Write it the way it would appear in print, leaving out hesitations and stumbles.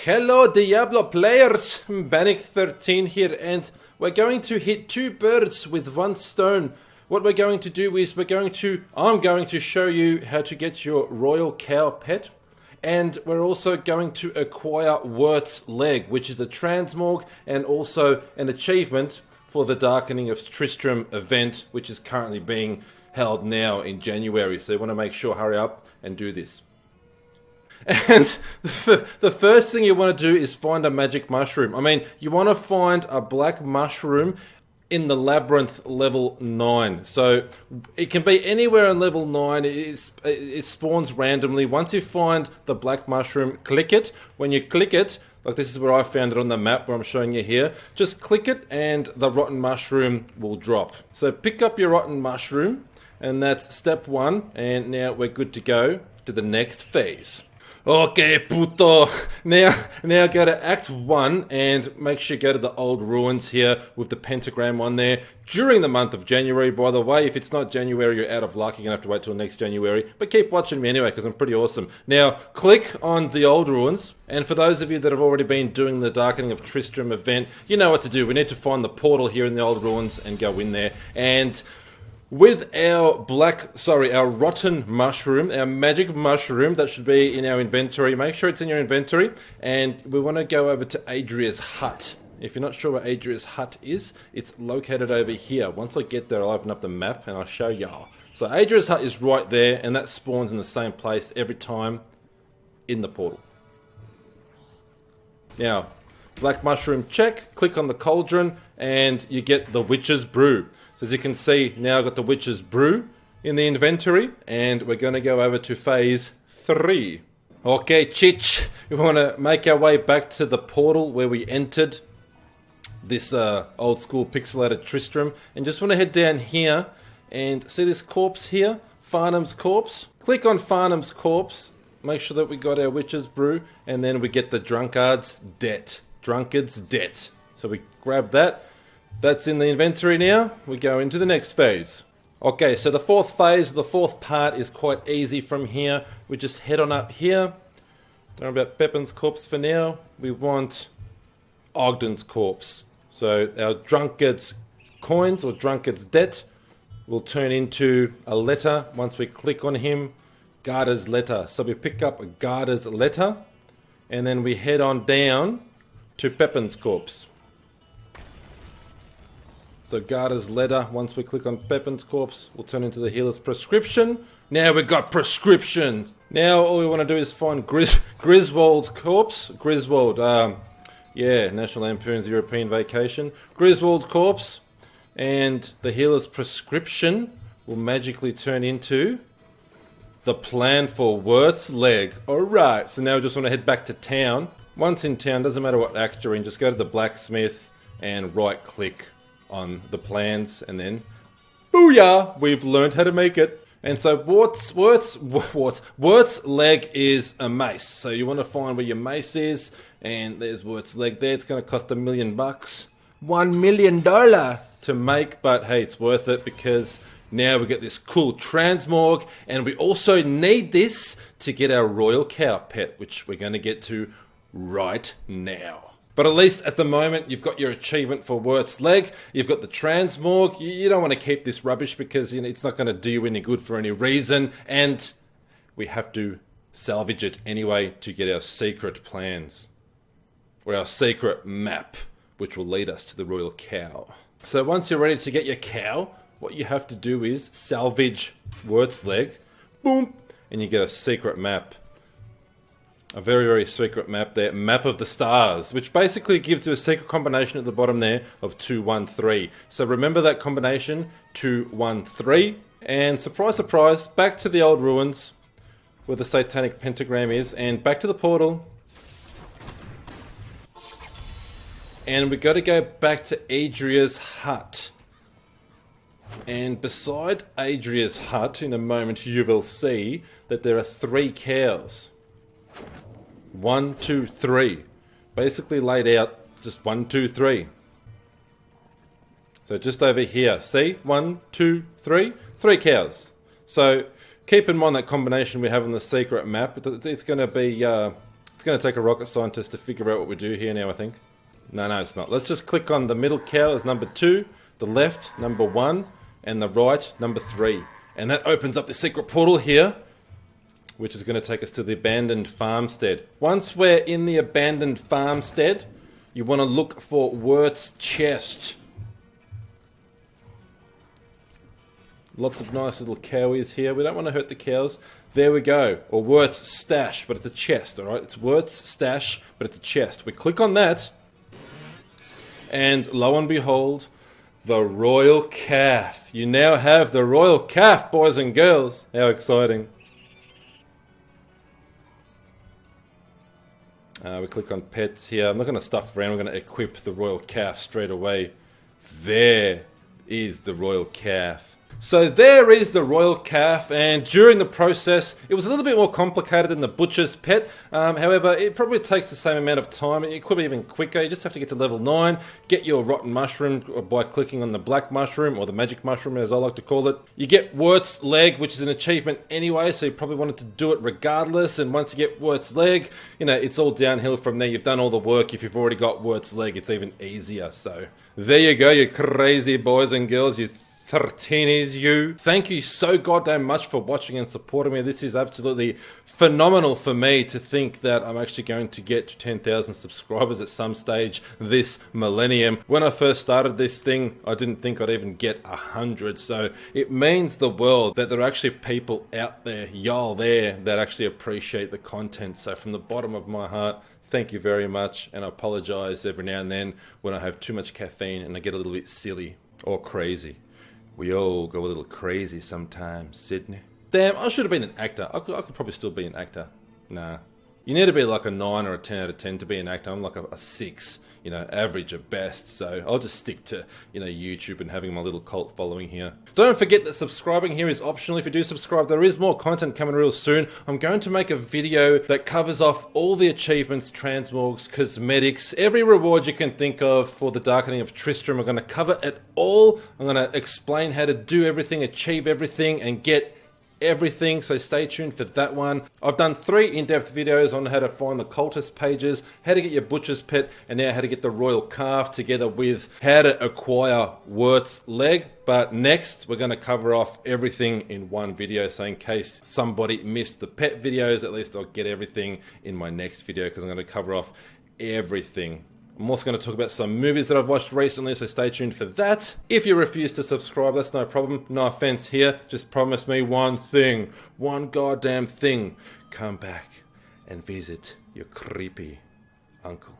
Hello Diablo players, Bannock13 here, and we're going to hit two birds with one stone. What we're going to do is I'm going to show you how to get your royal cow pet, and we're also going to acquire Wirt's leg, which is a transmorg and also an achievement for the Darkening of Tristram event, which is currently being held now in January. So you want to make sure, hurry up and do this. And the first thing you want to do is find a magic mushroom. I mean, you want to find a black mushroom in the labyrinth level 9. So it can be anywhere in level 9. It spawns randomly. Once you find the black mushroom, click it. When you click it, like this is where I found it on the map where I'm showing you here, just click it and the rotten mushroom will drop. So pick up your rotten mushroom, and that's step 1, and now we're good to go to the next phase. Okay, puto. Now go to Act 1 and make sure you go to the old ruins here with the pentagram on there during the month of January. By the way, if it's not January, you're out of luck. You're going to have to wait till next January. But keep watching me anyway, because I'm pretty awesome. Now, click on the old ruins. And for those of you that have already been doing the Darkening of Tristram event, you know what to do. We need to find the portal here in the old ruins and go in there. And with our rotten mushroom, our magic mushroom that should be in our inventory, make sure it's in your inventory, and we want to go over to Adria's hut. If you're not sure where Adria's hut is, it's located over here. Once I get there, I'll open up the map and I'll show y'all. So Adria's hut is right there, and that spawns in the same place every time in the portal. Now, black mushroom check, click on the cauldron, and you get the witch's brew. So as you can see, now I've got the witch's brew in the inventory, and we're going to go over to phase 3. Okay, Chich, we want to make our way back to the portal where we entered this old school pixelated Tristram, and just want to head down here and see this corpse here, Farnham's corpse. Click on Farnham's corpse, make sure that we got our witch's brew, and then we get the drunkard's debt. Drunkard's debt. So we grab that. That's in the inventory now. We go into the next phase. Okay, so the fourth phase, the fourth part is quite easy from here. We just head on up here. Don't worry about Pepin's corpse for now. We want Ogden's corpse. So our drunkard's coins or drunkard's debt will turn into a letter once we click on him. Garda's letter. So we pick up Garda's letter, and then we head on down to Pepin's corpse. So Garda's letter, once we click on Pepin's corpse, will turn into the healer's prescription. Now we've got prescriptions. Now all we want to do is find Griswold's corpse. Griswold, National Lampoon's European Vacation. Griswold's corpse, and the healer's prescription will magically turn into the plan for Wirt's leg. Alright, so now we just want to head back to town. Once in town, doesn't matter what act you're in, just go to the blacksmith and right click on the plans, and then booyah, we've learned how to make it. And so Wirt's leg is a mace. So you want to find where your mace is, and there's Wirt's leg there. It's going to cost $1 million. $1 million to make, but hey, it's worth it because now we get this cool transmorg, and we also need this to get our royal cow pet, which we're going to get to right now. But at least at the moment, you've got your achievement for Wirt's leg. You've got the transmorg. You don't want to keep this rubbish because it's not going to do you any good for any reason. And we have to salvage it anyway to get our secret plans. Or our secret map, which will lead us to the royal cow. So once you're ready to get your cow, what you have to do is salvage Wirt's leg. Boom! And you get a secret map. A very, very secret map there. Map of the stars, which basically gives you a secret combination at the bottom there of 213. So remember that combination, 213. And surprise, surprise, back to the old ruins where the satanic pentagram is, and back to the portal. And we got to go back to Adria's hut. And beside Adria's hut, in a moment you will see that there are 3 cows. 1, 2, 3. Basically laid out just 1, 2, 3. So just over here, see? 1, 2, 3. 3 cows. So keep in mind that combination we have on the secret map. It's going to be It's going to take a rocket scientist to figure out what we do here now, I think. No, it's not. Let's just click on the middle cow as number 2, the left, number 1, and the right, number 3. And that opens up the secret portal here, which is going to take us to the abandoned farmstead. Once we're in the abandoned farmstead, you want to look for Wirt's chest. Lots of nice little cowies here. We don't want to hurt the cows. There we go. Or Wirt's stash, but it's a chest, alright? It's Wirt's stash, but it's a chest. We click on that, and lo and behold, the royal calf. You now have the royal calf, boys and girls. How exciting. We click on pets here. I'm not going to stuff around. We're going to equip the royal calf straight away. There is the royal calf. So there is the royal calf, and during the process, it was a little bit more complicated than the butcher's pet. However, it probably takes the same amount of time. It could be even quicker. You just have to get to level 9, get your rotten mushroom by clicking on the black mushroom, or the magic mushroom as I like to call it. You get Wirt's leg, which is an achievement anyway, so you probably wanted to do it regardless. And once you get Wirt's leg, you know, it's all downhill from there. You've done all the work. If you've already got Wirt's leg, it's even easier. So there you go, you crazy boys and girls, you 13 you. Thank you so goddamn much for watching and supporting me. This is absolutely phenomenal for me to think that I'm actually going to get to 10,000 subscribers at some stage this millennium. When I first started this thing, I didn't think I'd even get 100. So it means the world that there are actually people out there, y'all there, that actually appreciate the content. So from the bottom of my heart, thank you very much. And I apologize every now and then when I have too much caffeine and I get a little bit silly or crazy. We all go a little crazy sometimes, Sydney. Damn, I should have been an actor. I could probably still be an actor. Nah. You need to be like a 9 or a 10 out of 10 to be an actor. I'm like a 6, you know, average at best. So I'll just stick to, you know, YouTube and having my little cult following here. Don't forget that subscribing here is optional. If you do subscribe, there is more content coming real soon. I'm going to make a video that covers off all the achievements, transmorgs, cosmetics, every reward you can think of for the Darkening of Tristram. I'm going to cover it all. I'm going to explain how to do everything, achieve everything, and get everything, so stay tuned for that one. I've done 3 in-depth videos on how to find the cultist pages, how to get your butcher's pet, and now how to get the royal calf, together with how to acquire Wirt's leg. But next, we're going to cover off everything in one video, so in case somebody missed the pet videos, at least I'll get everything in my next video, because I'm going to cover off everything. I'm also going to talk about some movies that I've watched recently, so stay tuned for that. If you refuse to subscribe, that's no problem. No offense here. Just promise me one thing. One goddamn thing. Come back and visit your creepy uncle.